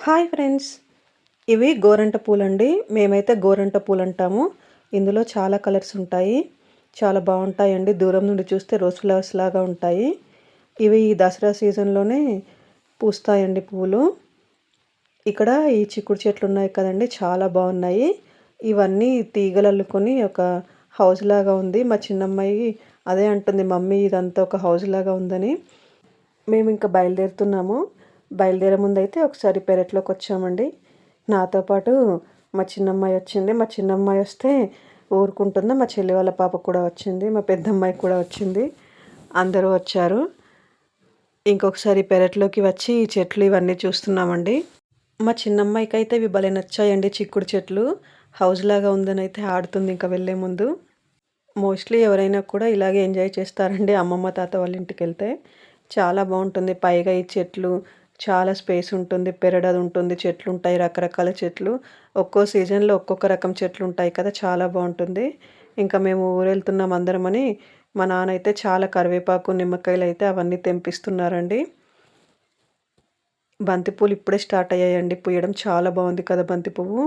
Hi friends. ఇవి గోరంట పూలండి. మేమైతే గోరంట పూలంటాము. ఇందులో చాలా కలర్స్ ఉంటాయి. చాలా బావుంటాయండి. దూరం నుండి చూస్తే రోజ్ ఫ్లవర్స్ లాగా ఉంటాయి. ఇవి ఈ దసరా సీజన్‌లోనే పూస్తాయండి పువ్వులు. ఇక్కడ ఈ చిక్కుడు చెట్లున్నాయి కదండీ! చాలా బావున్నాయి. ఇవన్నీ తీగలల్లుకొని ఒక హౌస్ లాగా ఉంది. మా చిన్నమ్మాయి అదే అంటుంది, "మమ్మీ ఇదంతా ఒక హౌస్ లాగా ఉందని." మేమింక బయలుదేరుతున్నాము. బయలుదేరే ముందైతే ఒకసారి పెరట్లోకొచ్చామండి. నాతో పాటు మా చిన్నమ్మాయి వచ్చింది. మా చిన్నమ్మాయి వస్తే ఊరుకుంటుందా, మా చెల్లి వాళ్ళ పాప కూడా వచ్చింది. మా పెద్దమ్మాయి కూడా వచ్చింది. అందరూ వచ్చారు. ఇంకొకసారి పెరట్లోకి వచ్చి ఈ చెట్లు ఇవన్నీ చూస్తున్నామండి. మా చిన్నమ్మాయికైతే ఇవి భలే నచ్చాయండి చిక్కుడు చెట్లు. హౌస్‌లాగా ఉందనైతే ఆడుతుంది ఇంక వెళ్ళే ముందు. మోస్ట్‌లీ ఎవరైనా కూడా ఇలాగే ఎంజాయ్ చేస్తారండి అమ్మమ్మ, తాత వాళ్ళ ఇంటికెళ్తే. చాలా బావుంటుంది. పైగా ఈ చెట్లు చాలా స్పేస్ ఉంటుంది. పెరడదుంటుంది. చెట్లుంటాయి. రకరకాల చెట్లు. ఒక్కో సీజన్‌లో ఒక్కొక్క రకం చెట్లుంటాయి కదా! చాలా బావుంటుంది. ఇంకా మేము ఊరెళ్తున్నాం అందరమని మా నాన్నయితే చాలా కరివేపాకు, నిమ్మకాయలైతే అవన్నీ తెంపిస్తున్నారండి. బంతి పూలు ఇప్పుడే స్టార్ట్ అయ్యాయండి పూయడం. చాలా బావుంది కదా బంతి పువ్వు.